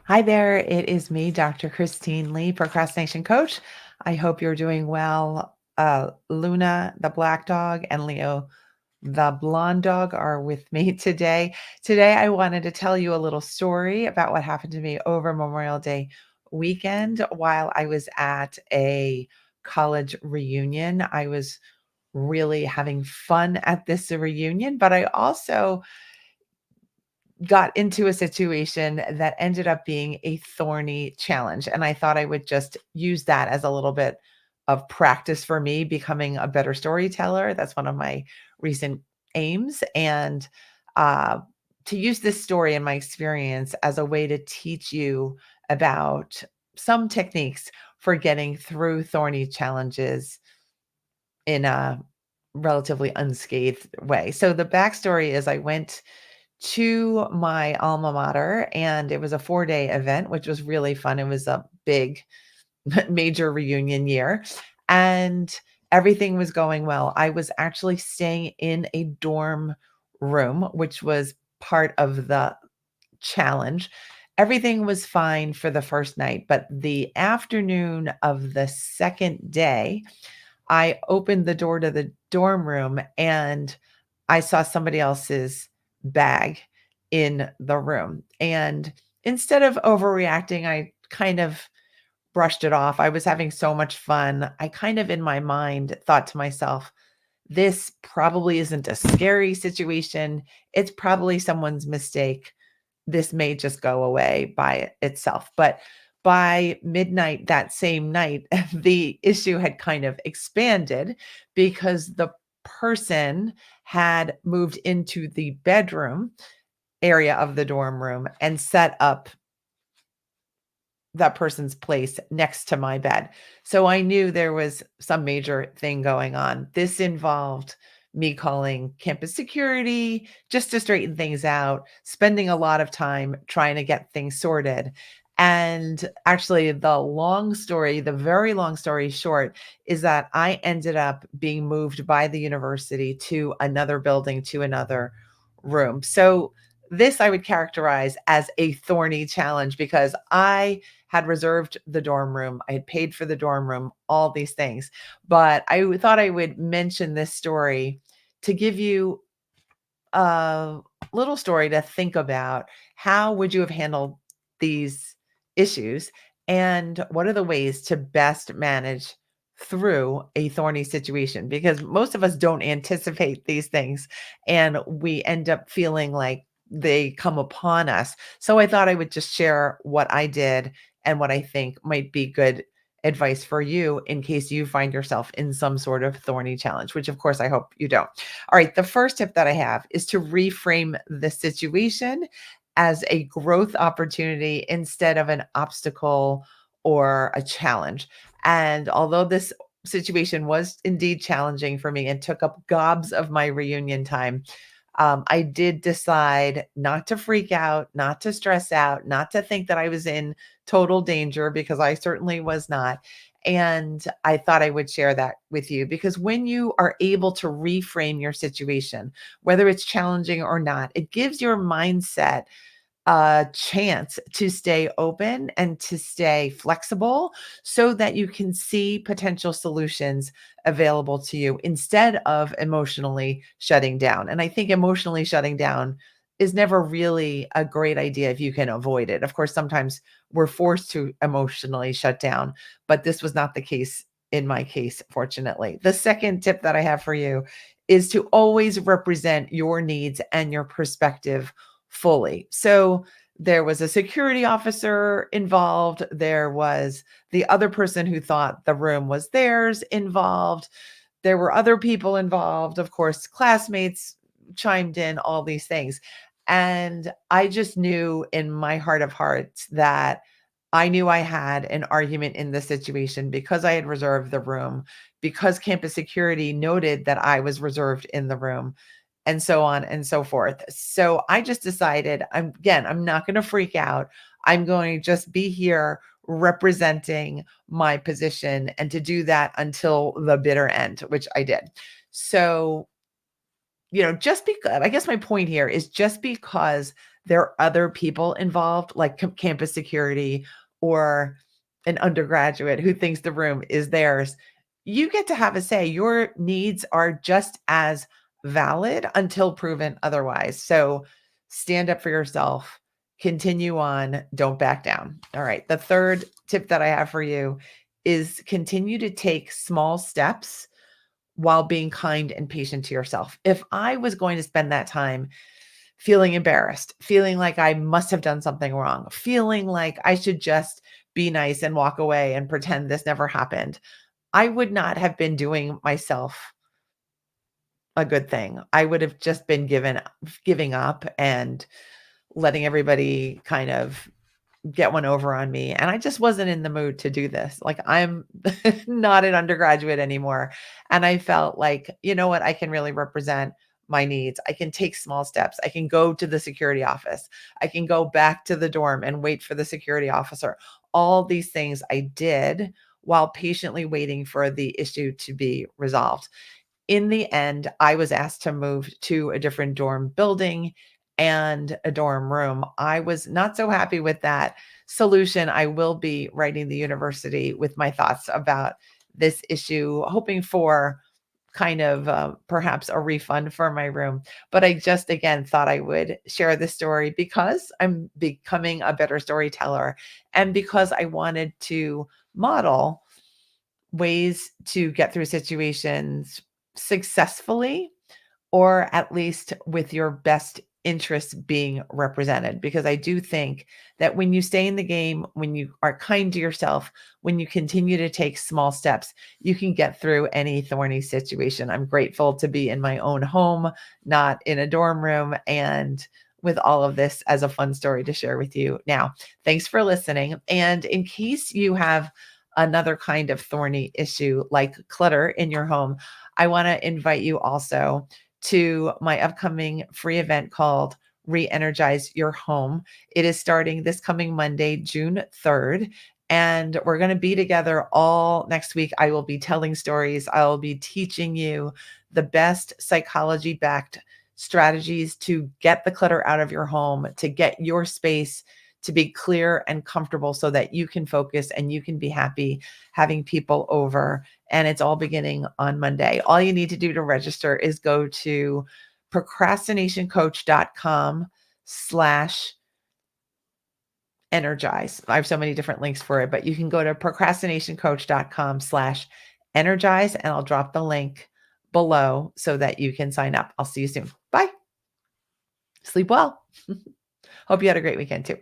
Hi there, it is me, Dr. Christine Lee, procrastination coach. I hope you're doing well. Luna, the black dog, and Leo, the blonde dog, are with me today. Today, I wanted to tell you a little story about what happened to me over Memorial Day weekend while I was at a college reunion. I was really having fun at this reunion, but I also got into a situation that ended up being a thorny challenge. And I thought I would just use that as a little bit of practice for me becoming a better storyteller. That's one of my recent aims. And uh, to use this story and my experience as a way to teach you about some techniques for getting through thorny challenges in a relatively unscathed way. So the backstory is I went to my alma mater, and it was a 4-day event, which was really fun. It was a big major reunion year, and everything was going well. I was actually staying in a dorm room, which was part of the challenge. Everything was fine for the first night, but the afternoon of the second day, I opened the door to the dorm room and I saw somebody else's bag in the room. And instead of overreacting, I kind of brushed it off. I was having so much fun. I kind of in my mind thought to myself, this probably isn't a scary situation. It's probably someone's mistake. This may just go away by itself. But by midnight that same night, the issue had kind of expanded because the person had moved into the bedroom area of the dorm room and set up that person's place next to my bed. So I knew there was some major thing going on. This involved me calling campus security just to straighten things out, spending a lot of time trying to get things sorted. And actually, the very long story short, is that I ended up being moved by the university to another building, to another room. So this I would characterize as a thorny challenge because I had reserved the dorm room. I had paid for the dorm room, all these things. But thought I would mention this story to give you a little story to think about. How would you have handled these issues? And what are the ways to best manage through a thorny situation? Because most of us don't anticipate these things and we end up feeling like they come upon us. So I thought I would just share what I did and what I think might be good advice for you in case you find yourself in some sort of thorny challenge, which of course I hope you don't. All right, the first tip that I have is to reframe the situation as a growth opportunity instead of an obstacle or a challenge. And although this situation was indeed challenging for me and took up gobs of my reunion time, I did decide not to freak out, not to stress out, not to think that I was in total danger because I certainly was not. And I thought I would share that with you because when you are able to reframe your situation, whether it's challenging or not, it gives your mindset a chance to stay open and to stay flexible so that you can see potential solutions available to you instead of emotionally shutting down. And I think emotionally shutting down is never really a great idea if you can avoid it. Of course, sometimes we're forced to emotionally shut down, but this was not the case in my case, fortunately. The second tip that I have for you is to always represent your needs and your perspective fully. So there was a security officer involved. There was the other person who thought the room was theirs involved. There were other people involved. Of course, classmates chimed in, all these things. And I just knew in my heart of hearts that I knew I had an argument in this situation because I had reserved the room, because campus security noted that I was reserved in the room, and so on and so forth. So I just decided I'm not going to freak out. I'm going to just be here representing my position and to do that until the bitter end, which I did. So just because, I guess my point here is just because there are other people involved, like campus security or an undergraduate who thinks the room is theirs, you get to have a say. Your needs are just as valid until proven otherwise. So stand up for yourself, continue on, don't back down. All right. The third tip that I have for you is continue to take small steps while being kind and patient to yourself. If I was going to spend that time feeling embarrassed, feeling like I must have done something wrong, feeling like I should just be nice and walk away and pretend this never happened, I would not have been doing myself a good thing. I would have just been giving up and letting everybody kind of get one over on me, and I just wasn't in the mood to do this. Like, I'm not an undergraduate anymore, and I felt like, you know what? I can really represent my needs. I can take small steps. I can go to the security office. I can go back to the dorm and wait for the security officer. All these things I did while patiently waiting for the issue to be resolved. In the end, I was asked to move to a different dorm building and a dorm room. I was not so happy with that solution. I will be writing the university with my thoughts about this issue, hoping for kind of perhaps a refund for my room. But I just, again, thought I would share this story because I'm becoming a better storyteller and because I wanted to model ways to get through situations successfully, or at least with your best interests being represented. Because I do think that when you stay in the game, when you are kind to yourself, when you continue to take small steps, you can get through any thorny situation. I'm grateful to be in my own home, not in a dorm room, and with all of this as a fun story to share with you. Now, thanks for listening. And in case you have another kind of thorny issue like clutter in your home, I want to invite you also to my upcoming free event called Re-Energize Your Home. It is starting this coming Monday, June 3rd. And we're going to be together all next week. I will be telling stories. I will be teaching you the best psychology backed strategies to get the clutter out of your home, to get your space to be clear and comfortable so that you can focus and you can be happy having people over. And it's all beginning on Monday. All you need to do to register is go to procrastinationcoach.com/energize. I have so many different links for it, but you can go to procrastinationcoach.com/energize, and I'll drop the link below so that you can sign up. I'll see you soon. Bye. Sleep well. Hope you had a great weekend too.